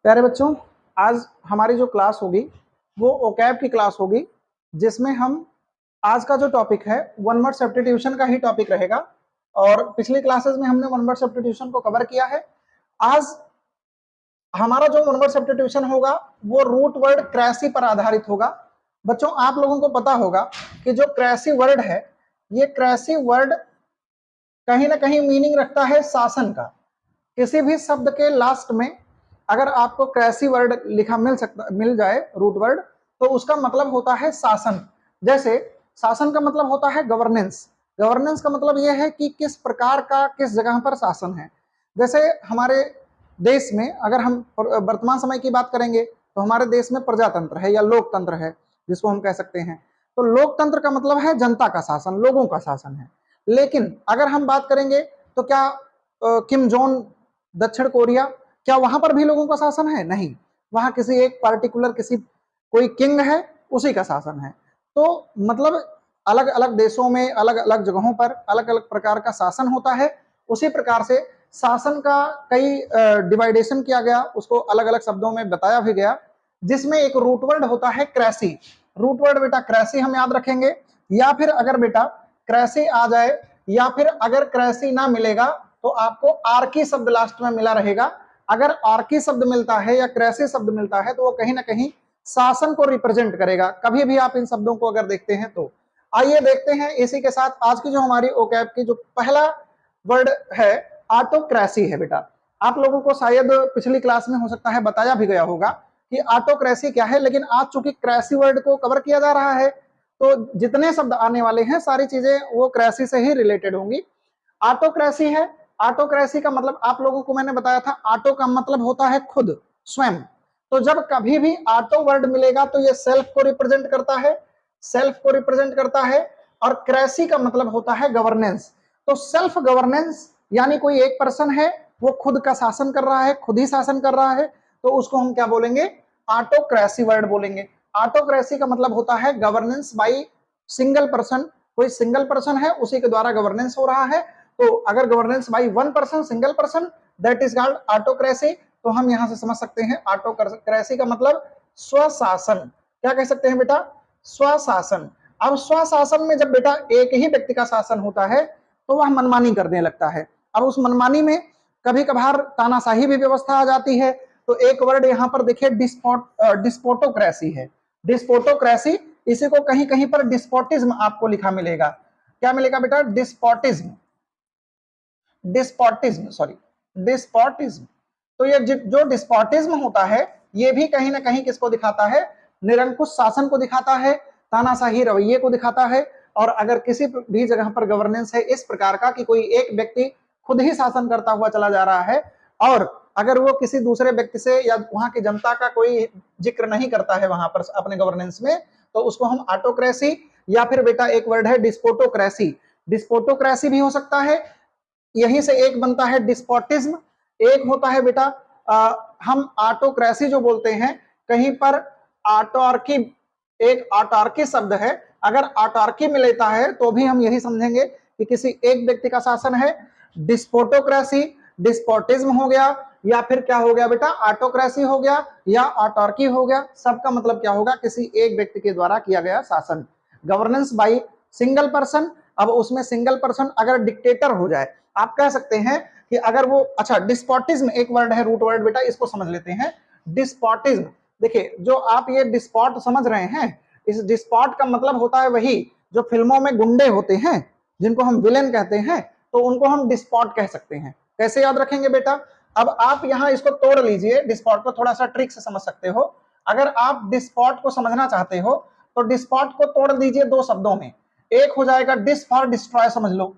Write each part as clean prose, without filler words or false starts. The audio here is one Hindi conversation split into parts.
प्यारे बच्चों, आज हमारी जो क्लास होगी वो ओकैब की क्लास होगी, जिसमें हम आज का जो टॉपिक है वन वर्ड सब्स्टिट्यूशन का ही टॉपिक रहेगा। और पिछली क्लासेस में हमने वन वर्ड सब्स्टिट्यूशन को कवर किया है। आज हमारा जो वन वर्ड सब्स्टिट्यूशन होगा वो रूट वर्ड क्रैसी पर आधारित होगा। बच्चों, आप लोगों को पता होगा कि जो क्रैसी वर्ड है, ये क्रैसी वर्ड कहीं ना कहीं मीनिंग रखता है शासन का। किसी भी शब्द के लास्ट में अगर आपको क्रैसी वर्ड लिखा मिल जाए रूट वर्ड, तो उसका मतलब होता है शासन। जैसे शासन का मतलब होता है गवर्नेंस। गवर्नेंस का मतलब यह है कि किस प्रकार का किस जगह पर शासन है। जैसे हमारे देश में अगर हम वर्तमान समय की बात करेंगे तो हमारे देश में प्रजातंत्र है या लोकतंत्र है, जिसको हम कह सकते हैं। तो लोकतंत्र का मतलब है जनता का शासन, लोगों का शासन है। लेकिन अगर हम बात करेंगे तो क्या किम जोन दक्षिण कोरिया, क्या वहां पर भी लोगों का शासन है? नहीं, वहां किसी एक पार्टिकुलर किसी कोई किंग है, उसी का शासन है। तो मतलब अलग अलग देशों में अलग अलग जगहों पर अलग अलग प्रकार का शासन होता है। उसी प्रकार से शासन का कई डिवाइडेशन किया गया, उसको अलग अलग शब्दों में बताया भी गया, जिसमें एक रूट वर्ड होता है क्रैसी। रूट वर्ड बेटा क्रैसी हम याद रखेंगे, या फिर अगर बेटा क्रैसी आ जाए या फिर अगर क्रैसी ना मिलेगा तो आपको आर्की शब्द लास्ट में मिला रहेगा। अगर आर्की शब्द मिलता है या क्रैसी शब्द मिलता है तो वो कहीं ना कहीं शासन को रिप्रेजेंट करेगा। कभी भी आप इन शब्दों को अगर देखते हैं तो आइए देखते हैं। इसी के साथ आज की जो हमारी ओकैब की जो पहला वर्ड है ऑटोक्रेसी है। बेटा, आप लोगों को शायद पिछली क्लास में हो सकता है बताया भी गया होगा कि ऑटोक्रेसी क्या है, लेकिन आज चूंकि क्रेसी वर्ड को कवर किया जा रहा है तो जितने शब्द आने वाले हैं सारी चीजें वो क्रेसी से ही रिलेटेड होंगी। ऑटोक्रेसी है। ऑटोक्रेसी का मतलब आप लोगों को मैंने बताया था, ऑटो का मतलब होता है खुद, स्वयं। तो जब कभी भी ऑटो वर्ड मिलेगा तो ये सेल्फ को रिप्रेजेंट करता है, सेल्फ को रिप्रेजेंट करता है। और क्रेसी का मतलब होता है गवर्नेंस। तो सेल्फ गवर्नेंस यानी कोई एक पर्सन है, वो खुद का शासन कर रहा है, खुद ही शासन कर रहा है, तो उसको हम क्या बोलेंगे? ऑटोक्रेसी वर्ड बोलेंगे। ऑटोक्रेसी का मतलब होता है गवर्नेंस बाई सिंगल पर्सन। कोई सिंगल पर्सन है, उसी के द्वारा गवर्नेंस हो रहा है। तो अगर governance by one person, single person, that is called autocracy. तो हम यहां से समझ सकते हैं ऑटोक्रेसी का मतलब स्वशासन। क्या कह सकते हैं बेटा? स्वशासन। अब स्वशासन में जब बेटा एक ही व्यक्ति का शासन होता है तो वह मनमानी करने लगता है। अब उस मनमानी में कभी कभार तानाशाही भी व्यवस्था आ जाती है। तो एक वर्ड यहां पर देखिए डिस्पोटोक्रेसी है। डिस्पोटोक्रेसी, इसी को कहीं कहीं पर डिस्पोटिज्म आपको लिखा मिलेगा। क्या मिलेगा बेटा? Despotism, despotism, sorry, despotism. तो ये जो डिस्पोटिज्म होता है ये भी कहीं ना कहीं किसको दिखाता है? निरंकुश शासन को दिखाता है, तानाशाही रवैये को दिखाता है। और अगर किसी भी जगह पर गवर्नेंस है इस प्रकार का कि कोई एक व्यक्ति खुद ही शासन करता हुआ चला जा रहा है और अगर वो किसी दूसरे व्यक्ति से या वहां की जनता का कोई जिक्र नहीं करता है वहां पर अपने गवर्नेंस में, तो उसको हम ऑटोक्रेसी या फिर बेटा एक वर्ड है डिस्पोटोक्रेसी। डिस्पोटोक्रेसी भी हो सकता है। यहीं से एक बनता है डिस्पोटिज्म। एक होता है बेटा हम ऑटोक्रेसी जो बोलते हैं, कहीं पर ऑटोआर्की, एक ऑटोआर्की शब्द है, अगर ऑटोआर्की में लेता है तो भी हम यही समझेंगे कि किसी एक व्यक्ति का शासन है। डिस्पोटोक्रेसी, डिस्पोटिज्म हो गया, या फिर क्या हो गया बेटा? ऑटोक्रेसी हो गया या ऑटोआर्की हो गया। सबका मतलब क्या होगा? किसी एक व्यक्ति के द्वारा किया गया शासन। Governance by single person. अब उसमें सिंगल पर्सन अगर डिक्टेटर हो जाए, आप कह सकते हैं कि अगर वो, अच्छा डिस्पोटिज्म एक वर्ड है रूट वर्ड बेटा, इसको समझ लेते हैं। डिस्पोटिज्म, देखिए जो आप ये डिस्पॉट समझ रहे हैं, इस डिस्पॉट का मतलब होता है वही जो फिल्मों में गुंडे होते हैं जिनको हम विलेन कहते हैं, तो उनको हम डिस्पॉट कह सकते हैं। कैसे याद रखेंगे बेटा? अब आप यहां इसको तोड़ लीजिए, डिस्पॉट को थोड़ा सा ट्रिक से समझ सकते हो। अगर आप डिस्पॉट को समझना चाहते हो तो डिस्पॉट को तोड़ दीजिए दो शब्दों में। एक हो जाएगा डिस फॉर डिस्ट्रॉय, समझ लो।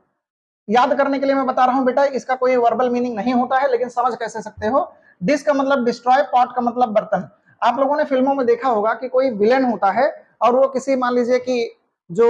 याद करने के लिए मैं बता रहा हूं बेटा, इसका कोई वर्बल मीनिंग नहीं होता है, लेकिन समझ कैसे सकते हो। डिस का मतलब डिस्ट्रॉय, पॉट का मतलब बर्तन। आप लोगों ने फिल्मों में देखा होगा कि कोई विलेन होता है और वो किसी, मान लीजिए कि जो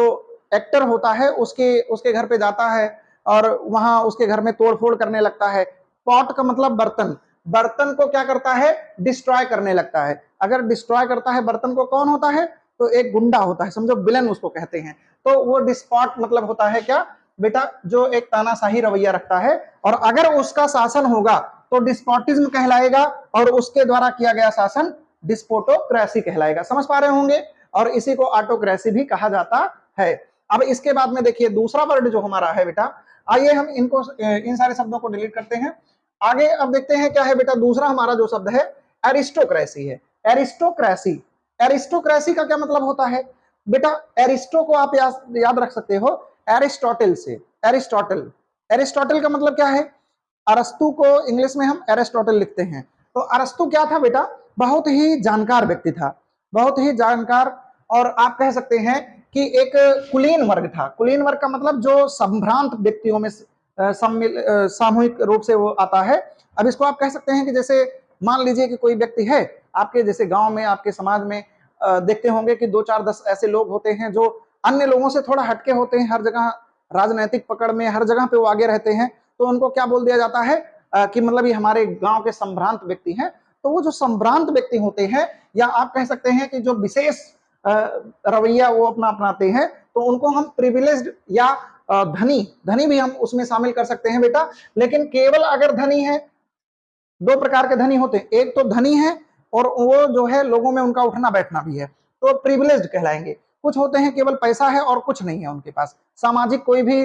एक्टर होता है उसके उसके घर पे जाता है और वहां उसके घर में तोड़फोड़ करने लगता है। पॉट का मतलब बर्तन, बर्तन को क्या करता है? डिस्ट्रॉय करने लगता है। अगर डिस्ट्रॉय करता है बर्तन को, कौन होता है? तो एक गुंडा होता है, समझो विलेन उसको कहते हैं। तो वो डिस्पॉट मतलब होता है क्या बेटा? जो एक तानाशाही रवैया रखता है, और अगर उसका शासन होगा तो डिस्पोटिज्म कहलाएगा, और उसके द्वारा किया गया शासन डिस्पोटोक्रेसी कहलाएगा। समझ पा रहे होंगे। और इसी को ऑटोक्रेसी भी कहा जाता है। अब इसके बाद में देखिए दूसरा वर्ड जो हमारा है बेटा, आइए हम इनको इन सारे शब्दों को डिलीट करते हैं। आगे अब देखते हैं क्या है बेटा, दूसरा हमारा जो शब्द है एरिस्टोक्रेसी है। एरिस्टोक्रेसी, एरिस्टोक्रेसी का क्या मतलब होता है बेटा? एरिस्टो को आप याद रख सकते हो एरिस्टोटल से। एरिस्टोटल, एरिस्टोटल का मतलब क्या है? अरस्तु को इंग्लिश में हम एरिस्टोटल लिखते हैं। तो अरस्तु क्या था बेटा? बहुत ही जानकार व्यक्ति था, बहुत ही जानकार, और आप कह सकते हैं कि एक कुलीन वर्ग था। कुलीन वर्ग का मतलब जो संभ्रांत व्यक्तियों में सामूहिक रूप से वो आता है। अब इसको आप कह सकते हैं कि जैसे मान लीजिए कि कोई व्यक्ति है आपके जैसे गांव में, आपके समाज में देखते होंगे कि 2 4 10 ऐसे लोग होते हैं जो अन्य लोगों से थोड़ा हटके होते हैं, हर जगह राजनीतिक पकड़ में हर जगह पे वो आगे रहते हैं। तो उनको क्या बोल दिया जाता है कि मतलब ये हमारे गांव के संभ्रांत व्यक्ति हैं। तो वो जो संभ्रांत व्यक्ति होते हैं, या आप कह सकते हैं कि जो विशेष रवैया वो अपना अपनाते हैं, तो उनको हम प्रिविलेज्ड या धनी, धनी भी हम उसमें शामिल कर सकते हैं बेटा। लेकिन केवल अगर धनी है, 2 प्रकार के धनी होते हैं, एक तो धनी है और वो जो है लोगों में उनका उठना बैठना भी है, तो प्रिविलेज्ड कहलाएंगे। कुछ होते हैं केवल पैसा है और कुछ नहीं है उनके पास, सामाजिक कोई भी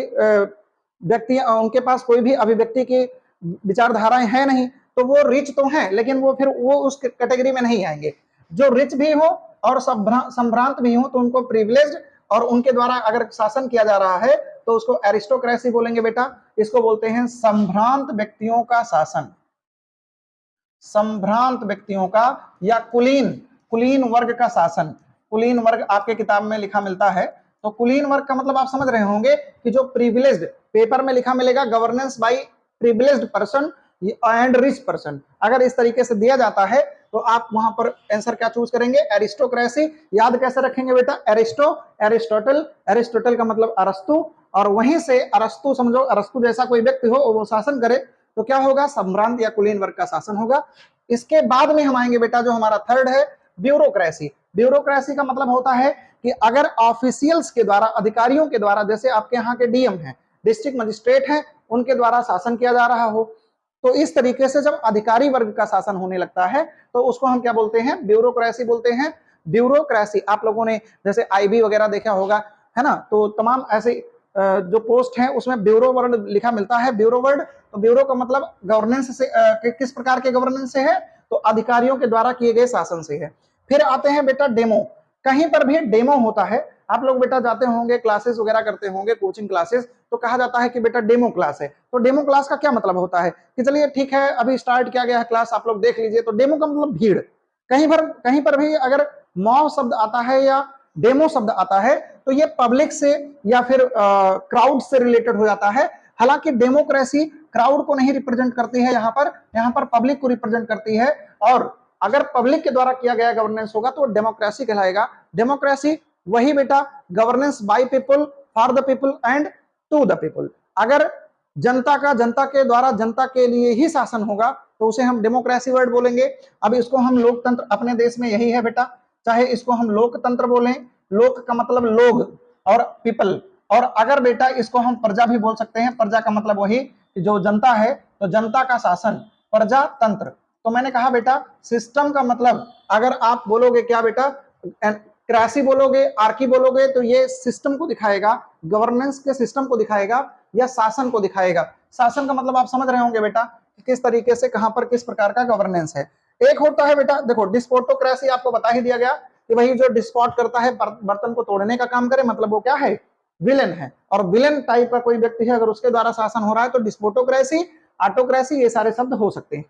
व्यक्ति, उनके पास कोई भी अभिव्यक्ति की विचारधाराएं है नहीं, तो वो रिच तो हैं लेकिन वो फिर वो उस कैटेगरी में नहीं आएंगे। जो रिच भी हो और संभ्रांत भी हो तो उनको प्रिविलेज्ड, और उनके द्वारा अगर शासन किया जा रहा है तो उसको एरिस्टोक्रेसी बोलेंगे बेटा। इसको बोलते हैं संभ्रांत व्यक्तियों का शासन, संभ्रांत व्यक्तियों का या कुलीन, कुलीन वर्ग का शासन। कुलीन वर्ग आपके किताब में लिखा मिलता है। तो कुलीन वर्ग का मतलब आप समझ रहे होंगे कि जो प्रिविलेज्ड, पेपर में लिखा मिलेगा governance by privileged person and rich person. अगर इस तरीके से दिया जाता है तो आप वहां पर आंसर क्या चूज करेंगे? एरिस्टोक्रेसी। याद कैसे रखेंगे बेटा? एरिस्टो, एरिस्टोटल, एरिस्टोटल का मतलब अरस्तु, और वहीं से अरस्तु समझो, अरस्तु जैसा कोई व्यक्ति हो वो शासन करे तो क्या होगा? संभ्रांत या कुलीन वर्ग का शासन होगा। इसके बाद में हम आएंगे बेटा जो हमारा थर्ड है ब्यूरोक्रेसी। ब्यूरोक्रेसी का मतलब होता है कि अगर ऑफिशियल्स के द्वारा, अधिकारियों के द्वारा, जैसे आपके यहाँ के डीएम हैं, डिस्ट्रिक्ट मजिस्ट्रेट हैं, उनके द्वारा शासन किया जा रहा हो, तो इस तरीके से जब अधिकारी वर्ग का शासन होने लगता है तो उसको हम क्या बोलते हैं? ब्यूरोक्रेसी बोलते हैं। ब्यूरोक्रेसी, आप लोगों ने जैसे आईबी वगैरह देखा होगा, है ना? तो तमाम ऐसे जो पोस्ट है उसमें ब्यूरो वर्ड लिखा मिलता है, ब्यूरो वर्ड। तो ब्यूरो का मतलब गवर्नेंस से, किस प्रकार के गवर्नेंस से है? तो अधिकारियों के द्वारा किए गए शासन से है। फिर आते हैं बेटा डेमो। कहीं पर भी डेमो होता है, आप लोग बेटा जाते होंगे क्लासेस वगैरह करते होंगे, कोचिंग क्लासेस, तो कहा जाता है कि बेटा डेमो क्लास है। तो डेमो क्लास का क्या मतलब होता है कि चलिए ठीक है अभी स्टार्ट किया गया है क्लास, आप लोग देख लीजिए। तो डेमो का मतलब भीड़। कहीं पर भी अगर मॉब शब्द आता है या डेमो शब्द आता है तो ये पब्लिक से या फिर क्राउड से रिलेटेड हो जाता है। हालांकि डेमोक्रेसी क्राउड को नहीं रिप्रेजेंट करती है, यहाँ पर पब्लिक को रिप्रेजेंट करती है। और अगर पब्लिक के द्वारा किया गया गवर्नेंस होगा तो डेमोक्रेसी कहलाएगा। डेमोक्रेसी वही बेटा, governance by people, for the people and to the people. अगर जनता का, जनता के द्वारा, जनता के लिए ही शासन होगा तो उसे हम डेमोक्रेसी वर्ड बोलेंगे। अब इसको हम लोकतंत्र, अपने देश में यही है बेटा, चाहे इसको हम लोकतंत्र बोलें, लोक का मतलब लोग और पीपल, और अगर बेटा इसको हम प्रजा भी बोल सकते हैं। प्रजा का मतलब वही जो जनता है, तो जनता का शासन, प्रजातंत्र। तो मैंने कहा बेटा सिस्टम का मतलब, अगर आप बोलोगे क्या बेटा, क्रासी बोलोगे, आर्की बोलोगे, तो ये सिस्टम को दिखाएगा, गवर्नेंस के सिस्टम को दिखाएगा या शासन को दिखाएगा। शासन का मतलब आप समझ रहे होंगे बेटा किस तरीके से, कहां पर किस प्रकार का गवर्नेंस है। एक होता है बेटा, देखो डिस्पोटोक्रेसी आपको बता ही दिया गया कि भाई जो डिस्पोट करता है, बर्तन को तोड़ने का काम करे, मतलब वो क्या है? विलेन है। और विलेन टाइप का कोई व्यक्ति है अगर उसके द्वारा शासन हो रहा है तो डिस्पोटोक्रेसी, ऑटोक्रेसी, ये सारे शब्द हो सकते हैं।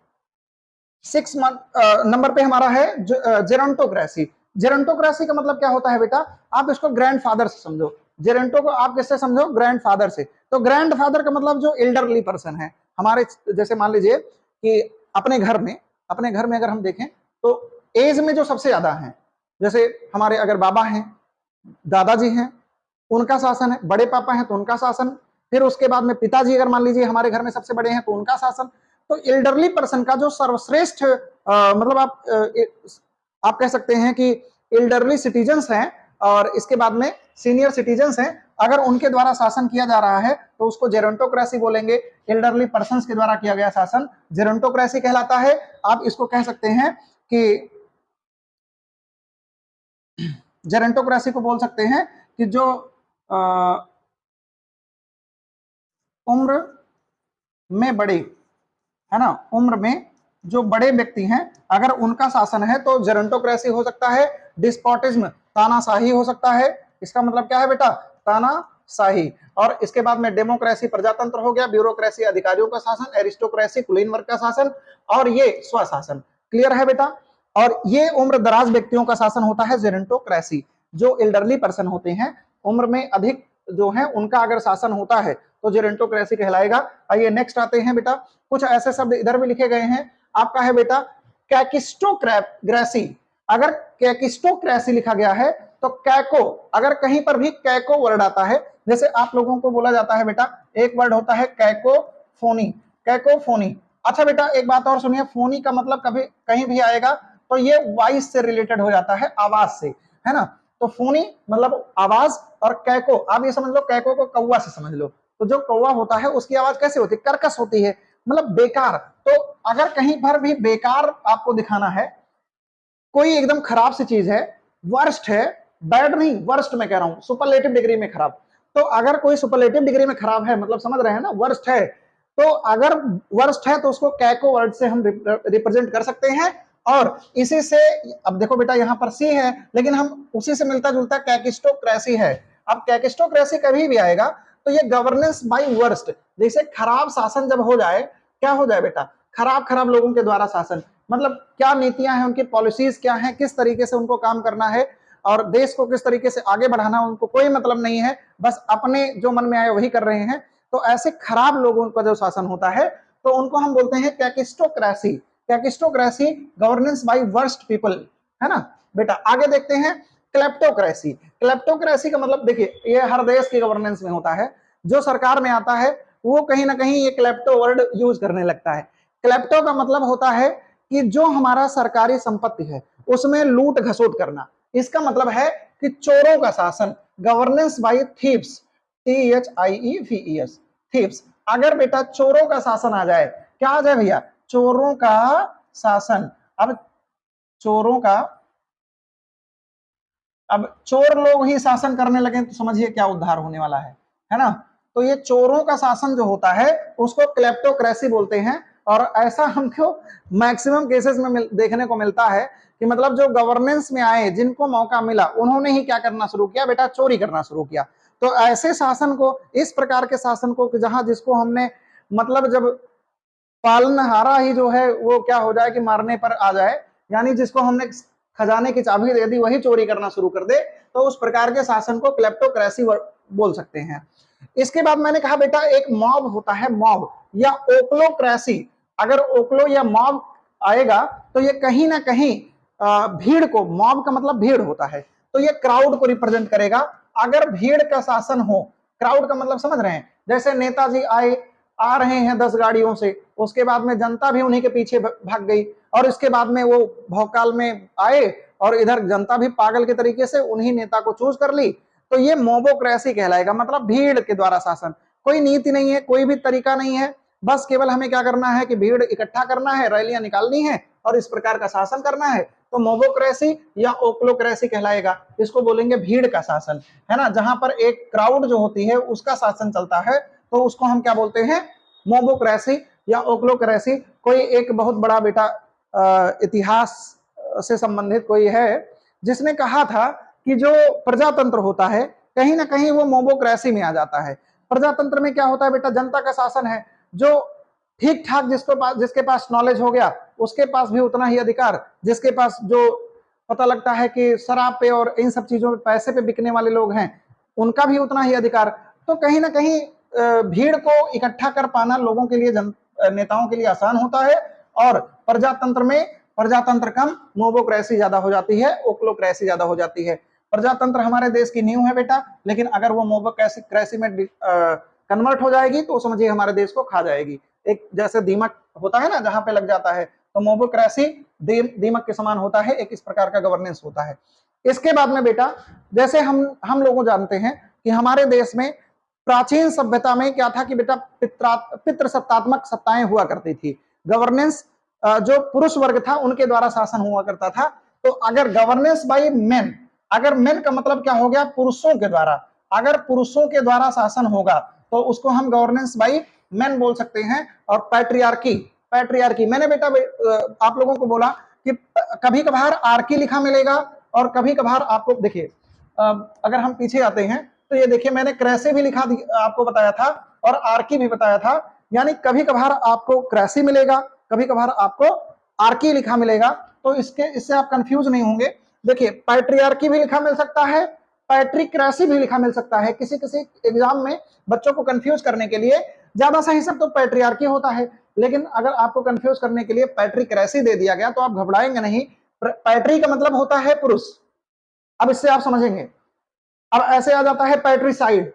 6 नंबर पे हमारा है जेरोंटोक्रेसी। जेरोंटोक्रेसी का मतलब क्या होता है बेटा? आप इसको ग्रैंडफादर से समझो। जेरोंटो को आप किससे समझो? ग्रैंडफादर से। तो ग्रैंडफादर का मतलब जो एल्डरली पर्सन है हमारे, जैसे मान लीजिए कि अपने घर में अगर हम देखें तो एज में जो सबसे ज्यादा है, जैसे हमारे अगर बाबा हैं, दादाजी हैं, उनका शासन है, बड़े पापा हैं तो उनका शासन, फिर उसके बाद में पिताजी अगर मान लीजिए हमारे घर में सबसे बड़े हैं तो उनका शासन। तो एल्डरली पर्सन का जो सर्वश्रेष्ठ मतलब आप कह सकते हैं कि एल्डरली सिटीजन्स हैं और इसके बाद में सीनियर सिटीजन्स हैं, अगर उनके द्वारा शासन किया जा रहा है तो उसको जेरोंटोक्रेसी बोलेंगे। एल्डरली पर्संस के द्वारा किया गया शासन जेरोंटोक्रेसी कहलाता है। आप इसको कह सकते हैं कि जेरोंटोक्रेसी को बोल सकते हैं कि जो उम्र में बड़े, है ना, उम्र में जो बड़े व्यक्ति हैं अगर उनका शासन है तो जेरोंटोक्रेसी हो सकता है। डिस्पोटिज्म तानाशाही हो सकता है। इसका मतलब क्या है बेटा? तानाशाही। और इसके बाद में डेमोक्रेसी प्रजातंत्र हो गया, ब्यूरोक्रेसी अधिकारियों का शासन, एरिस्टोक्रेसी कुलीन वर्ग का शासन, और ये स्वशासन। क्लियर है बेटा? और ये उम्र दराज व्यक्तियों का शासन होता है जेरोंटोक्रेसी। जो एल्डरली पर्सन होते हैं, उम्र में अधिक जो है, उनका अगर शासन होता है तो जेरोंटोक्रेसी कहलाएगा। आइए नेक्स्ट आते हैं बेटा, कुछ ऐसे शब्द इधर भी लिखे गए हैं आपका है बेटा कैकिस्टोक्रेसी। अगर कैकिस्टोक्रेसी लिखा गया है तो कैको, अगर कहीं पर भी कैको वर्ड आता है, जैसे आप लोगों को बोला जाता है बेटा एक वर्ड होता है कैकोफोनी, कैकोफोनी। अच्छा बेटा एक बात और सुनिए, फोनी का मतलब कभी कहीं भी आएगा तो ये वॉइस से रिलेटेड हो जाता है, आवाज से, है ना। तो फोनी मतलब आवाज, और कैको आप ये समझ लो, कैको को कौवा से समझ लो। तो जो कौवा होता है उसकी आवाज कैसे होती है? कर्कश होती है, मतलब बेकार। तो अगर कहीं पर भी बेकार आपको दिखाना है, कोई एकदम खराब सी चीज है, वर्स्ट है, बैड नहीं वर्स्ट मैं कह रहा हूं, सुपरलेटिव डिग्री में खराब। तो अगर कोई सुपरलेटिव डिग्री में खराब है, मतलब समझ रहे हैं ना, वर्स्ट है, तो अगर वर्स्ट है तो उसको कैको वर्ड से हम रिप्रेजेंट कर सकते हैं। और इसी से, अब देखो बेटा यहां पर सी है लेकिन हम उसी से मिलता जुलता कैकिस्टोक्रेसी है। अब कैकिस्टोक्रेसी कभी भी आएगा तो ये गवर्नेंस बाय वर्स्ट, जैसे खराब शासन जब हो जाए, क्या हो जाए बेटा? खराब खराब लोगों के द्वारा शासन, मतलब क्या नीतियां हैं उनकी, पॉलिसीज क्या हैं, किस तरीके से उनको काम करना है और देश को किस तरीके से आगे बढ़ाना, उनको कोई मतलब नहीं है, बस अपने जो मन में आए वही कर रहे हैं। तो ऐसे खराब लोगों का जो शासन होता है तो उनको हम बोलते हैं कैकिस्टोक्रेसी। कैकिस्टोक्रेसी गवर्नेंस बाय वर्स्ट पीपल, है ना बेटा। आगे देखते हैं क्लेप्टोक्रेसी। क्लेप्टोक्रेसी का मतलब देखिए, ये हर देश की गवर्नेंस में होता है, जो सरकार में आता है वो कहीं ना कहीं ये क्लेप्टो वर्ड यूज करने लगता है। क्लेप्टो का मतलब होता है कि जो हमारा सरकारी संपत्ति है उसमें लूट घसोट करना। इसका मतलब है कि चोरों का शासन, governance by thieves, THIEVES, thieves. अगर बेटा चोरों का शासन आ जाए, क्या आ जाए भैया? चोरों का शासन। अब चोरों का, अब चोर लोग ही शासन करने लगे तो समझिए क्या उद्धार होने वाला है ना। तो ये चोरों का शासन जो होता है उसको क्लेप्टोक्रेसी बोलते हैं। और ऐसा हमको मैक्सिमम केसेस में देखने को मिलता है कि मतलब जो गवर्नेंस में आए, जिनको मौका मिला, उन्होंने ही क्या करना शुरू किया बेटा? चोरी करना शुरू किया। तो ऐसे शासन को, इस प्रकार के शासन को कि जहां जिसको हमने मतलब जब पालनहारा ही जो है वो क्या हो जाए कि मारने पर आ जाए, यानी जिसको हमने खजाने की चाबी दे दी वही चोरी करना शुरू कर दे, तो उस प्रकार के शासन को क्लेप्टोक्रेसी बोल सकते हैं। इसके बाद मैंने कहा बेटा एक मॉब होता है, मॉब या ओक्लोक्रेसी। अगर ओक्लो या मॉब आएगा तो ये कहीं ना कहीं भीड़ को, मॉब का मतलब भीड़ होता है, तो ये क्राउड को रिप्रेजेंट करेगा। अगर भीड़ का शासन हो, क्राउड का मतलब समझ रहे हैं, जैसे नेताजी आए, आ रहे हैं 10 गाड़ियों से, उसके बाद में जनता भी उन्हीं के पीछे भाग गई, और इसके बाद में वो भौकाल में आए और इधर जनता भी पागल के तरीके से उन्हीं नेता को चूज कर ली। तो ये मोबोक्रेसी कहलाएगा, मतलब भीड़ के द्वारा शासन। कोई नीति नहीं है, कोई भी तरीका नहीं है, बस केवल हमें क्या करना है कि भीड़ इकट्ठा करना है, रैलियां निकालनी है और इस प्रकार का शासन करना है। तो मोबोक्रेसी या ओक्लोक्रेसी कहलाएगा। इसको बोलेंगे भीड़ का शासन, है ना, जहां पर एक क्राउड जो होती है उसका शासन चलता है, तो उसको हम क्या बोलते हैं? मोबोक्रेसी या ओक्लोक्रेसी। कोई एक बहुत बड़ा बेटा इतिहास से संबंधित कोई है जिसने कहा था कि जो प्रजातंत्र होता है कहीं ना कहीं वो मोबोक्रेसी में आ जाता है। प्रजातंत्र में क्या होता है बेटा? जनता का शासन है, जो ठीक ठाक जिसके पास नॉलेज हो गया उसके पास भी उतना ही अधिकार, जिसके पास जो पता लगता है कि शराब पे और इन सब चीजों पे, पैसे पे बिकने वाले लोग हैं, उनका भी उतना ही अधिकार। तो कहीं ना कहीं भीड़ को इकट्ठा कर पाना लोगों के लिए, नेताओं के लिए आसान होता है। और प्रजातंत्र में प्रजातंत्र कम, मोबोक्रेसी ज्यादा हो जाती है, ओक्लोक्रेसी ज्यादा हो जाती है। प्रजातंत्र हमारे देश की नींव है बेटा, लेकिन अगर वो मोबोक्रेसी में कन्वर्ट हो जाएगी तो समझिए हमारे देश को खा जाएगी। एक जैसे दीमक होता है ना, जहां पे लग जाता है, तो मोबोक्रेसी दीमक के समान होता है, एक इस प्रकार का गवर्नेंस होता है। इसके बाद में बेटा, जैसे हम लोगों जानते हैं कि हमारे देश में प्राचीन सभ्यता में क्या था कि बेटा पितृसत्तात्मक सत्ताएं हुआ करती थी। गवर्नेंस जो पुरुष वर्ग था उनके द्वारा शासन हुआ करता था। तो अगर गवर्नेंस बाय मेन, अगर मेन का मतलब क्या हो गया, पुरुषों के द्वारा, अगर पुरुषों के द्वारा शासन होगा तो उसको हम गवर्नेंस बाय मेन बोल सकते हैं। और पैट्रियार्की, पैट्रियार्की मैंने बेटा आप लोगों को बोला कि कभी कभार आर्की लिखा मिलेगा और कभी कभार आपको देखिए, अगर हम पीछे आते हैं तो ये देखिए मैंने क्रैसे भी लिखा आपको बताया था और आर्की भी बताया था। यानी कभी कभार आपको क्रैसी मिलेगा, कभी कभार आपको आर्की लिखा मिलेगा। तो इससे आप कंफ्यूज नहीं होंगे। देखिए पैट्रियार्की भी लिखा मिल सकता है, पैट्रिक्रेसी भी लिखा मिल सकता है। किसी किसी एग्जाम में बच्चों को कंफ्यूज करने के लिए ज्यादा सही सब तो पैट्रियार्की होता है, लेकिन अगर आपको कंफ्यूज करने के लिए पैट्रिक्रेसी दे दिया गया तो आप घबराएंगे नहीं। पैट्री का मतलब होता है पुरुष, अब इससे आप समझेंगे। अब ऐसे आ जाता है पैट्रिसाइड,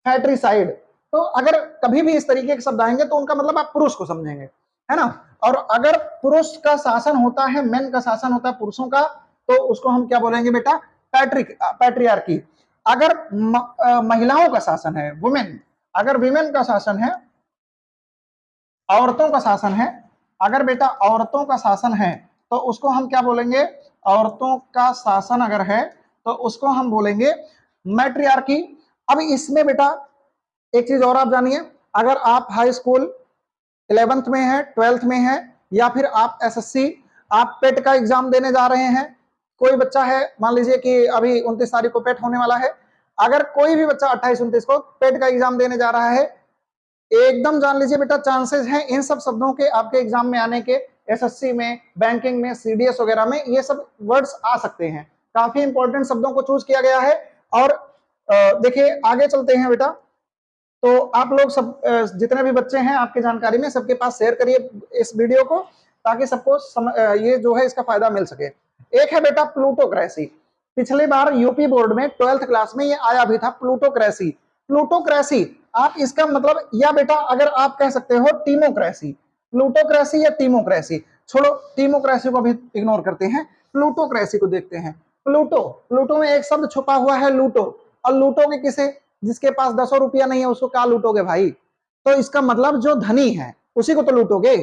पैट्रिसाइड। तो अगर कभी भी इस तरीके के शब्द आएंगे तो उनका मतलब आप पुरुष को समझेंगे, है ना। और अगर पुरुष का शासन होता है, मेन का शासन होता है पुरुषों का, तो उसको हम क्या बोलेंगे बेटा, पैट्रियार्की। अगर महिलाओं का शासन है, वुमेन, अगर विमेन का शासन है, औरतों का शासन है, अगर बेटा औरतों का शासन है तो उसको हम क्या बोलेंगे, औरतों का शासन अगर है तो उसको हम बोलेंगे मैट्रियार्की। अब इसमें बेटा एक चीज और आप जानिए, अगर आप हाई स्कूल 11th में है, 12th में है, या फिर आप एसएससी, आप पेट का एग्जाम देने जा रहे हैं, कोई बच्चा है, मान लीजिए कि अभी 29 तारीख को पेट होने वाला है, अगर कोई भी बच्चा 28-29 को पेट का एग्जाम देने जा रहा है, एकदम जान लीजिए बेटा चांसेस हैं इन सब शब्दों के आपके एग्जाम में आने के। एसएससी में, बैंकिंग में, सीडीएस वगैरह में ये सब वर्ड्स आ सकते हैं। काफी इंपॉर्टेंट शब्दों को चूज किया गया है। और देखिए आगे चलते हैं बेटा, तो आप लोग सब जितने भी बच्चे हैं आपके जानकारी में, सबके पास शेयर करिए इस वीडियो को, ताकि सबको ये जो है इसका फायदा मिल सके। एक है बेटा प्लूटोक्रेसी। पिछले बार यूपी बोर्ड में 12th क्लास में ये आया भी था, प्लूटोक्रेसी। प्लूटोक्रेसी आप इसका मतलब, या बेटा अगर आप कह सकते हो टीमोक्रेसी, प्लूटोक्रेसी या टीमोक्रेसी, छोड़ो टीमोक्रेसी को भी इग्नोर करते हैं, प्लूटोक्रेसी को देखते हैं। प्लूटो, प्लूटो में एक शब्द छुपा हुआ है लूटो, और लूटोगे किसे, जिसके पास 10 रुपया नहीं है उसको क्या लूटोगे भाई। तो इसका मतलब जो धनी है उसी को तो लूटोगे।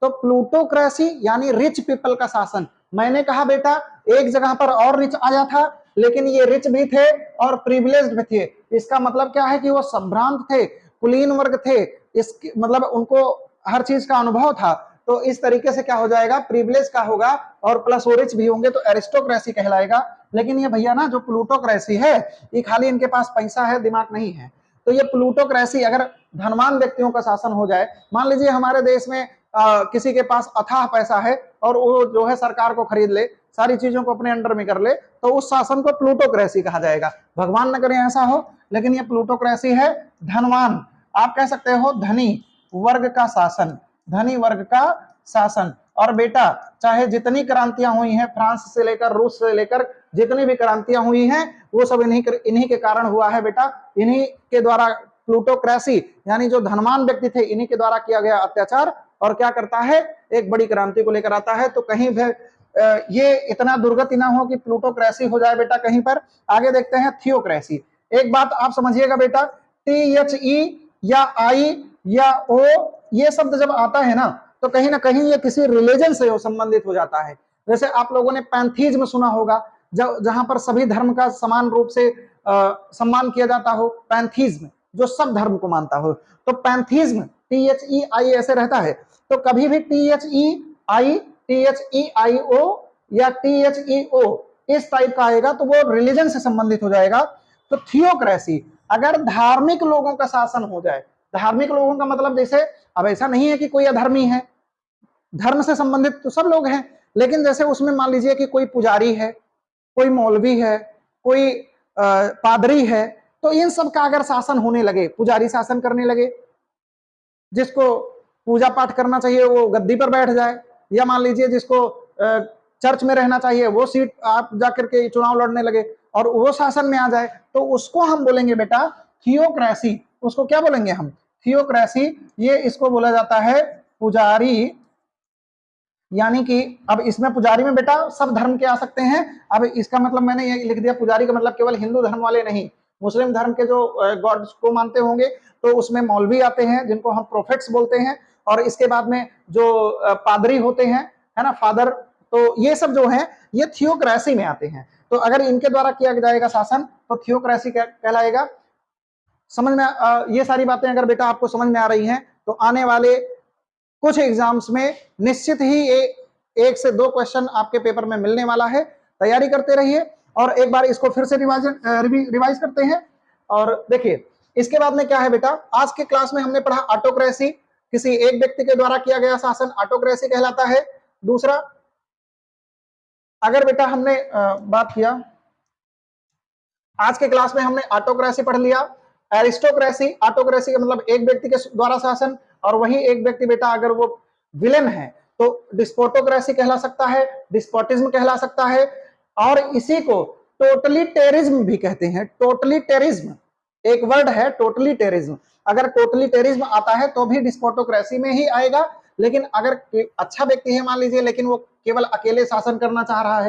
तो प्लूटोक्रेसी यानी रिच पीपल का शासन। मैंने कहा बेटा एक जगह पर और रिच आया था, लेकिन ये रिच भी थे और प्रिविलेज्ड भी थे। इसका मतलब क्या है कि वो संभ्रांत थे, कुलीन वर्ग थे, इसके मतलब उनको हर चीज का अनुभव था। तो इस तरीके से क्या हो जाएगा, प्रिविलेज का होगा और प्लस वो रिच भी होंगे, तो एरिस्टोक्रेसी कहलाएगा। लेकिन ये भैया ना जो प्लूटोक्रेसी है, ये खाली इनके पास पैसा है, दिमाग नहीं है। तो ये प्लूटोक्रेसी अगर धनवान व्यक्तियों का शासन हो जाए, मान लीजिए हमारे देश में किसी के पास अथाह पैसा है और वो जो है सरकार को खरीद ले, सारी चीजों को अपने अंडर में कर ले, तो उस शासन को प्लूटोक्रेसी कहा जाएगा। भगवान न करे ऐसा हो, लेकिन ये प्लूटोक्रेसी है। धनवान, आप कह सकते हो धनी वर्ग का शासन, धनी वर्ग का शासन। और बेटा चाहे जितनी क्रांतियां हुई हैं, फ्रांस से लेकर रूस से लेकर जितनी भी क्रांतियां हुई हैं, वो सब इन्हीं के कारण हुआ है बेटा। इन्हीं के द्वारा प्लूटोक्रेसी यानी जो धनवान व्यक्ति थे, इन्हीं के द्वारा किया गया अत्याचार और क्या करता है, एक बड़ी क्रांति को लेकर आता है। तो कहीं भी ये इतना दुर्गति ना हो कि प्लूटोक्रेसी हो जाए बेटा कहीं पर। आगे देखते हैं थियोक्रेसी। एक बात आप समझिएगा बेटा, THE या I या O ये शब्द जब आता है ना, तो कहीं ना कहीं ये किसी रिलीजन से संबंधित हो जाता है। जैसे आप लोगों ने पैंथीज्म सुना होगा, जहां पर सभी धर्म का समान रूप से सम्मान किया जाता हो, पैंथीज्म जो सब धर्म को मानता हो। तो पैंथीज्म THEI ऐसे रहता है। तो कभी भी THEI, THEIO या THEO इस टाइप का आएगा तो वो रिलीजन से संबंधित हो जाएगा। तो थियोक्रेसी अगर धार्मिक लोगों का शासन हो जाए, धार्मिक लोगों का मतलब जैसे, अब ऐसा नहीं है कि कोई अधर्मी है, धर्म से संबंधित तो सब लोग हैं, लेकिन जैसे उसमें मान लीजिए कि कोई पुजारी है, कोई मौलवी है, कोई पादरी है, तो इन सब का अगर शासन होने लगे, पुजारी शासन करने लगे, जिसको पूजा पाठ करना चाहिए वो गद्दी पर बैठ जाए, या मान लीजिए जिसको चर्च में रहना चाहिए वो सीट आप जाकर के चुनाव लड़ने लगे और वो शासन में आ जाए, तो उसको हम बोलेंगे बेटा थियोक्रेसी। उसको क्या बोलेंगे हम, थियोक्रेसी। ये इसको बोला जाता है पुजारी, यानी कि अब इसमें पुजारी में बेटा सब धर्म के आ सकते हैं। अब इसका मतलब मैंने ये लिख दिया, पुजारी का मतलब केवल हिंदू धर्म वाले नहीं, मुस्लिम धर्म के जो गॉड्स को मानते होंगे तो उसमें मौलवी आते हैं जिनको हम प्रोफेट्स बोलते हैं, और इसके बाद में जो पादरी होते हैं, है ना, फादर, तो ये सब जो है ये थियोक्रेसी में आते हैं। तो अगर इनके द्वारा किया जाएगा शासन तो थियोक्रेसी कहलाएगा। समझ में ये सारी बातें अगर बेटा आपको समझ में आ रही हैं तो आने वाले कुछ एग्जाम्स में निश्चित ही एक से दो क्वेश्चन आपके पेपर में मिलने वाला है। तैयारी करते रहिए और एक बार इसको फिर से रिवाइज करते हैं। और देखिए इसके बाद में क्या है बेटा, आज के क्लास में हमने पढ़ा ऑटोक्रेसी, किसी एक व्यक्ति के द्वारा किया गया शासन ऑटोक्रेसी कहलाता है। दूसरा, अगर बेटा हमने बात किया, आज के क्लास में हमने ऑटोक्रेसी पढ़ लिया, एरिस्टोक्रेसी, ऑटोक्रेसी का मतलब एक व्यक्ति के द्वारा शासन, और वही एक व्यक्ति बेटा अगर वो विलेन है तो डिस्पोटोक्रेसी कहला सकता है, डिस्पोटिज्म कहला सकता है, और इसी को टोटलिटेरिज्म भी कहते हैं। टोटलिटेरिज्म एक वर्ड है, टोटलिटेरिज्म। अगर टोटलिटेरिज्म आता है तो भी डिस्पोटोक्रेसी में ही आएगा, लेकिन अगर अच्छा व्यक्ति है मान लीजिए, लेकिन वो केवल अकेले शासन करना चाह रहा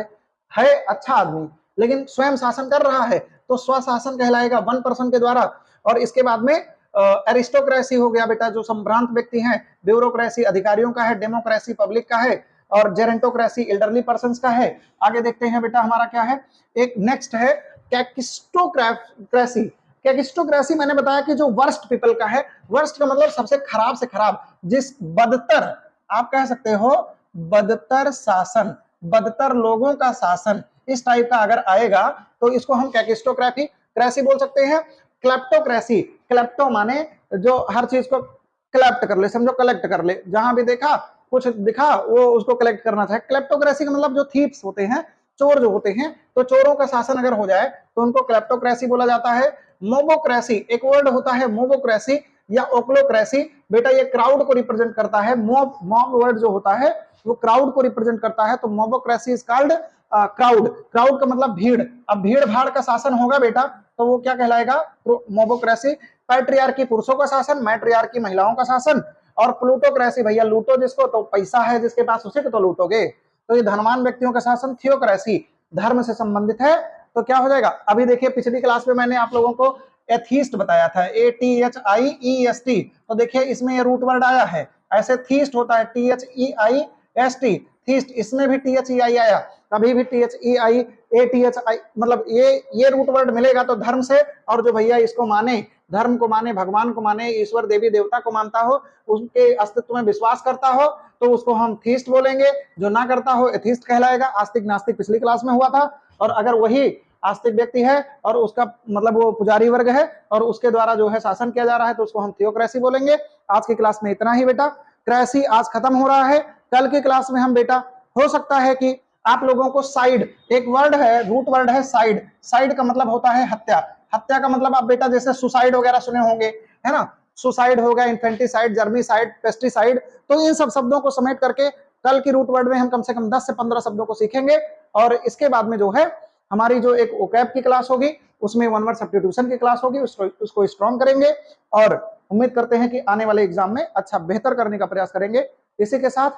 है अच्छा आदमी लेकिन स्वयं शासन कर रहा है तो स्वशासन कहलाएगा, वन पर्सन के द्वारा। और इसके बाद में एरिस्टोक्रेसी हो गया बेटा जो संभ्रांत व्यक्ति हैं, ब्यूरोक्रेसी अधिकारियों का है, डेमोक्रेसी पब्लिक का है, और जेरेंटोक्रेसी एल्डरली पर्संस का है। आगे देखते हैं बेटा हमारा क्या है, एक नेक्स्ट है कैकिस्टोक्रेसी। कैकिस्टोक्रेसी मैंने बताया कि जो वर्स्ट पीपल का है, वर्स्ट का मतलब सबसे खराब से खराब, जिस बदतर, आप कह सकते हो बदतर शासन, बदतर लोगों का शासन, इस टाइप का अगर आएगा तो इसको हम कैकिस्टोक्रेसी बोल सकते हैं। क्लेप्टोक्रेसी, क्लेप्टो माने जो हर चीज को कलेक्ट कर ले, समझो कलेक्ट कर ले, जहां भी देखा कुछ दिखा वो उसको कलेक्ट करना चाहे। क्लेप्टोक्रेसी का मतलब जो थीप्स होते हैं, चोर जो होते हैं, तो चोरों का शासन अगर हो जाए तो उनको क्लेप्टोक्रेसी बोला जाता है। मोबोक्रेसी एक वर्ड होता है, मोबोक्रेसी या ओक्लोक्रेसी, बेटा ये क्राउड को रिप्रेजेंट करता है। मॉब वर्ड जो होता है वो क्राउड को रिप्रेजेंट करता है, तो mobocracy is called crowd. Crowd का मतलब भीड़, अब भीड़ भाड़ का शासन होगा बेटा तो वो क्या कहलाएगा, मोबोक्रेसी। पैट्रियार्की पुरुषों का शासन, मैट्रियार्की महिलाओं का शासन, और प्लूटोक्रेसी भैया लूटो जिसको, तो पैसा है जिसके पास उसी को तो लूटोगे, तो ये धनवान व्यक्तियों का शासन। थियोक्रेसी धर्म से संबंधित है, तो क्या हो जाएगा, अभी देखिए पिछली क्लास में मैंने आप लोगों को एथीस्ट बताया था, ATHIEST, तो देखिए इसमें ये रूट वर्ड आया है, ऐसे थीस्ट होता है THEIST, थीस्ट, इसमें भी THEI आया, कभी भी THEI ATHI, मतलब ये रूट वर्ड मिलेगा तो धर्म से, और जो भैया इसको माने, धर्म को माने, भगवान को माने, ईश्वर देवी देवता को मानता हो, उसके अस्तित्व में विश्वास करता हो तो उसको हम थीस्ट बोलेंगे, जो ना करता हो एथीस्ट कहलाएगा। आस्तिक नास्तिक पिछली क्लास में हुआ था, और अगर वही आस्तिक व्यक्ति है और उसका मतलब वो पुजारी वर्ग है और उसके द्वारा जो है शासन किया जा रहा है तो उसको हम थियोक्रेसी बोलेंगे। आज की क्लास में इतना ही बेटा, क्रेसी आज खत्म हो रहा है। कल की क्लास में हम बेटा हो सकता है कि आप लोगों को साइड, एक वर्ड है, रूट वर्ड है साइड, साइड का मतलब होता है हत्या, हत्या का मतलब आप बेटा जैसे सुसाइड वगैरह सुने होंगे, है ना, सुसाइड हो गया, इन्फेंटिसाइड, जर्मिसाइड, पेस्टिसाइड, तो इन सब शब्दों को समेट करके कल की रूट वर्ड में हम कम से कम 10 से 15 शब्दों को सीखेंगे। और इसके बाद में जो है हमारी जो एक ओकैब की क्लास होगी उसमें वन वर्ड सब्स्टिट्यूशन की क्लास होगी, उसको स्ट्रॉन्ग करेंगे और उम्मीद करते हैं कि आने वाले एग्जाम में अच्छा बेहतर करने का प्रयास करेंगे। इसी के साथ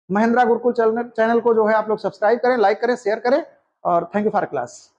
महिंद्रा गुरुकुल चैनल को जो है आप लोग सब्सक्राइब करें, लाइक करें, शेयर करें, और थैंक यू फॉर क्लास।